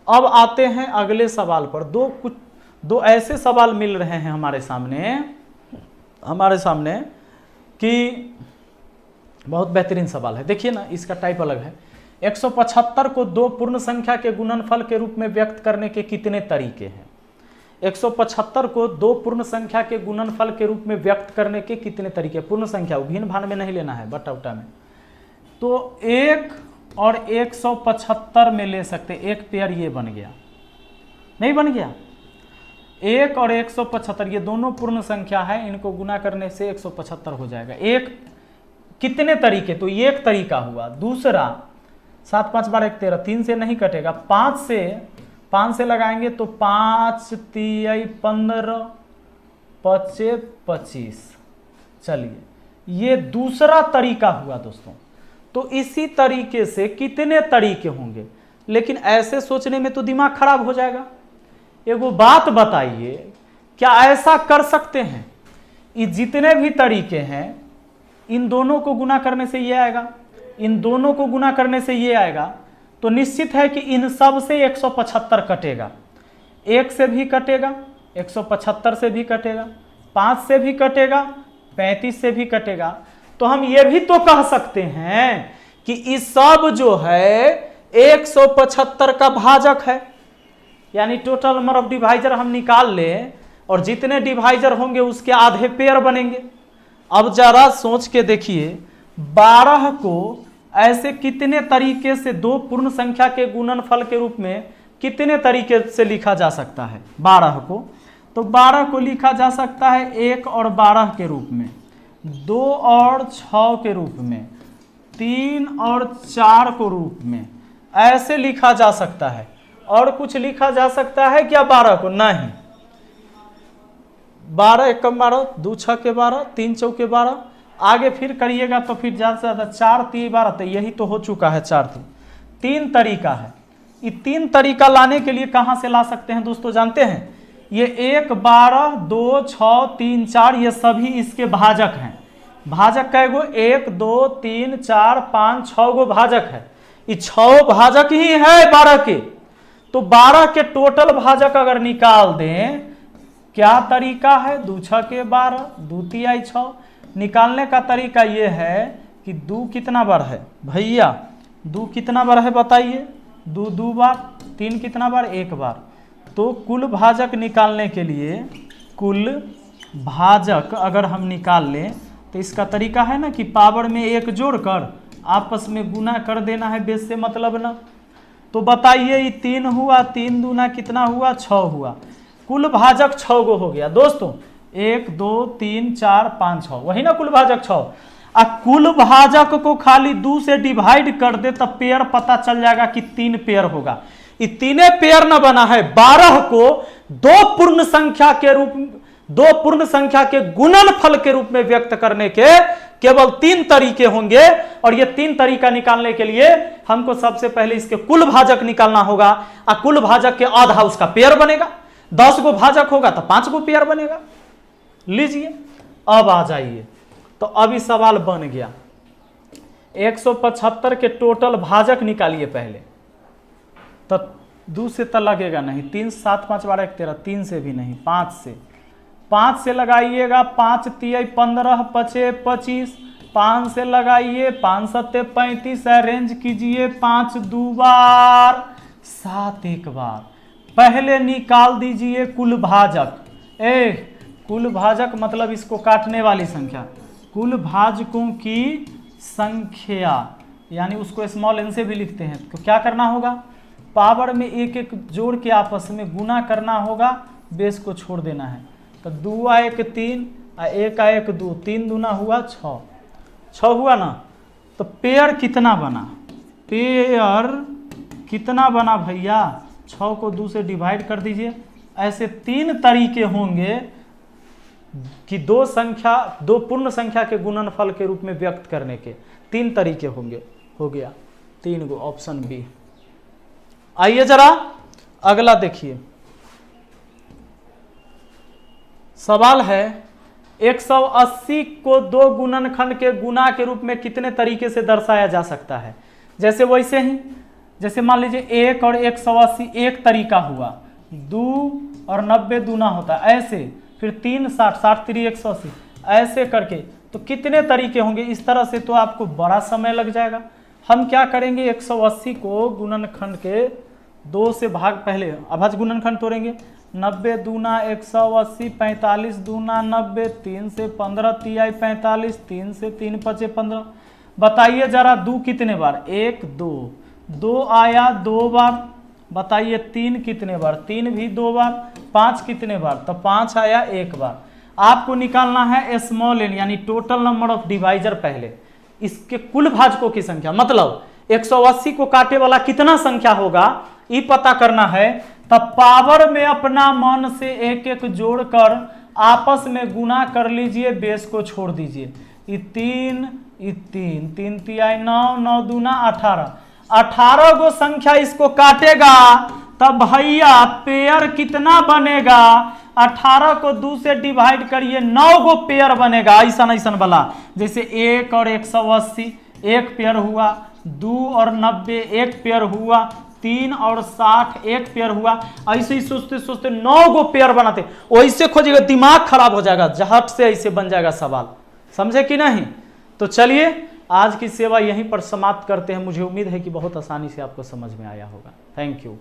अब आते हैं अगले सवाल पर। दो ऐसे सवाल मिल रहे हैं हमारे सामने कि बहुत बेहतरीन सवाल है। देखिए ना, इसका टाइप अलग है। 175 को दो पूर्ण संख्या के गुणनफल के रूप में व्यक्त करने के कितने तरीके हैं? 175 को दो पूर्ण संख्या के गुणनफल के रूप में व्यक्त करने के कितने तरीके? पूर्ण संख्या भिन्न भान में नहीं लेना है, बटा उटा में। तो 1 और 175 में ले सकते, एक पेयर ये बन गया, नहीं बन गया? 1 और 175 ये दोनों पूर्ण संख्या है, इनको गुना करने से 175 हो जाएगा। एक कितने तरीके? तो ये एक तरीका हुआ। दूसरा 7 5 12 1 13, 3 से नहीं कटेगा, 5 से लगाएंगे तो 5 3 15 5 25। चलिए, ये दूसरा तरीका हुआ दोस्तों। तो इसी तरीके से कितने तरीके होंगे? लेकिन ऐसे सोचने में तो दिमाग खराब हो जाएगा। एगो बात बताइए, क्या ऐसा कर सकते हैं? ये जितने भी तरीके हैं, इन दोनों को गुना करने से ये आएगा, इन दोनों को गुना करने से ये आएगा, तो निश्चित है कि इन सब से 175 कटेगा। 1 से भी कटेगा, 175 से भी कटेगा, 5 से भी कटेगा, 35 से भी कटेगा। तो हम ये भी तो कह सकते हैं कि इस सब जो है 175 का भाजक है, यानी टोटल नंबर ऑफ डिवाइजर हम निकाल लें और जितने डिवाइजर होंगे उसके आधे पेयर बनेंगे। अब जरा सोच के देखिए, 12 को ऐसे कितने तरीके से दो पूर्ण संख्या के गुणनफल के रूप में कितने तरीके से लिखा जा सकता है? 12 को, तो 12 को लिखा जा सकता है 1 और 12 के रूप में, 2 और 6 के रूप में, 3 और 4 को रूप में, ऐसे लिखा जा सकता है। और कुछ लिखा जा सकता है क्या 12 को? नहीं। 12 1 12, 2 6 के 12, 3 4 के 12, आगे फिर करिएगा तो फिर ज़्यादा से ज़्यादा 4 3 12, तो यही तो हो चुका है 4 3 तरीका है। ये 3 तरीका लाने के लिए कहाँ से ला सकते हैं दोस्तों, जानते हैं? ये 1 12 2 6 3 4 ये सभी इसके भाजक हैं। भाजक कै गो? 1 2 3 4 5 6 गो भाजक है। ये 6 भाजक ही है 12 के। तो 12 के टोटल भाजक अगर निकाल दें, क्या तरीका है? 2 6 के 12, 2 3 6। निकालने का तरीका ये है कि 2 कितना बार है भैया? 2 कितना बार है बताइए? 2 2 बार, 3 कितना बार? 1 बार। तो कुल भाजक निकालने के लिए, कुल भाजक अगर हम निकाल लें तो इसका तरीका है ना कि पावर में 1 जोड़कर आपस में गुना कर देना है, बेस से मतलब ना। तो बताइए, ये 3 हुआ, 3 दूना कितना हुआ? 6 हुआ। कुल भाजक 6 गो हो गया दोस्तों। 1 2 3 4 5 6, वही ना कुल भाजक 6। कुल भाजक को खाली 2 से डिवाइड कर दे तब पेयर पता चल जाएगा कि 3 पेयर होगा। ये 3 पेयर न बना है। 12 को दो पूर्ण संख्या के गुणनफल के रूप में व्यक्त करने के केवल 3 तरीके होंगे, और ये 3 तरीका निकालने के लिए हमको सबसे पहले इसके कुल भाजक निकालना होगा। कुल भाजक के आधा उसका पेयर बनेगा। 10 गो भाजक होगा तो 5 गो पेयर बनेगा। लीजिए, अब आ जाइए। तो अभी सवाल बन गया, 175 के टोटल भाजक निकालिए पहले। तो 2 से तो लगेगा नहीं, 3 7 5 12 1 13, 3 से भी नहीं, 5 से लगाइएगा। 5 3 15 5 25, 5 से लगाइए, 5 7 35, अरेंज कीजिए। 5 2 बार, 7 1 बार। पहले निकाल दीजिए कुल भाजक। कुल भाजक मतलब इसको काटने वाली संख्या, कुल भाजकों की संख्या, यानी उसको स्मॉल n से भी लिखते हैं। तो क्या करना होगा? पावर में 1 1 जोड़ के आपस में गुना करना होगा, बेस को छोड़ देना है। तो 2 1 3, 1 1 2, 3 दूना हुआ 6 हुआ ना। तो पेयर कितना बना? पेयर कितना बना भैया? 6 को 2 से डिवाइड कर दीजिए। ऐसे 3 तरीके होंगे कि दो पूर्ण संख्या के गुणनफल के रूप में व्यक्त करने के 3 तरीके होंगे। हो गया 3 गो, ऑप्शन बी। आइए जरा अगला देखिए। सवाल है, 180 को 2 गुणनखंड के गुना के रूप में कितने तरीके से दर्शाया जा सकता है? जैसे वैसे ही जैसे मान लीजिए 1 और 180 एक तरीका हुआ, 2 और 90 दूना होता है ऐसे, फिर 3 60 60 3 180 ऐसे करके, तो कितने तरीके होंगे इस तरह से, तो आपको बड़ा समय लग जाएगा। हम क्या करेंगे 180 को गुणनखंड के 2 से भाग, पहले अभाज्य गुणनखंड तोड़ेंगे, 90 दूना 180 45 दूना 90 3 से 15 तिहाई 45 3 से 3 पचे 15। बताइए जरा 2 कितने बार, 1 2 2 आया 2 बार, बताइए 3 कितने बार, 3 भी 2 बार, 5 कितने बार, तो 5 आया 1 बार। आपको निकालना है स्मॉल n यानी टोटल नंबर ऑफ डिवाइजर, पहले इसके कुल भाजकों की संख्या, मतलब 180 को काटे वाला कितना संख्या होगा ये पता करना है। तब पावर में अपना मन से एक एक जोड़कर आपस में गुना कर लीजिए, बेस को छोड़ दीजिए। ये 3 3 तिहाई 9 9 दूना 18 18 गो संख्या इसको काटेगा, तब भैया पेयर कितना बनेगा, 18 को 2 से डिवाइड करिए 9 गो पेयर बनेगा। ऐसा ऐसा वाला, जैसे 1 और 180 एक पेयर हुआ, 2 और 90 एक पेयर हुआ, 3 और 60 एक पेयर हुआ, ऐसे ही सोचते सोचते 9 गो पेयर बनाते, वैसे खोजिएगा दिमाग खराब हो जाएगा, झट से ऐसे बन जाएगा सवाल, समझे कि नहीं। तो चलिए आज की सेवा यहीं पर समाप्त करते हैं। मुझे उम्मीद है कि बहुत आसानी से आपको समझ में आया होगा। Thank you.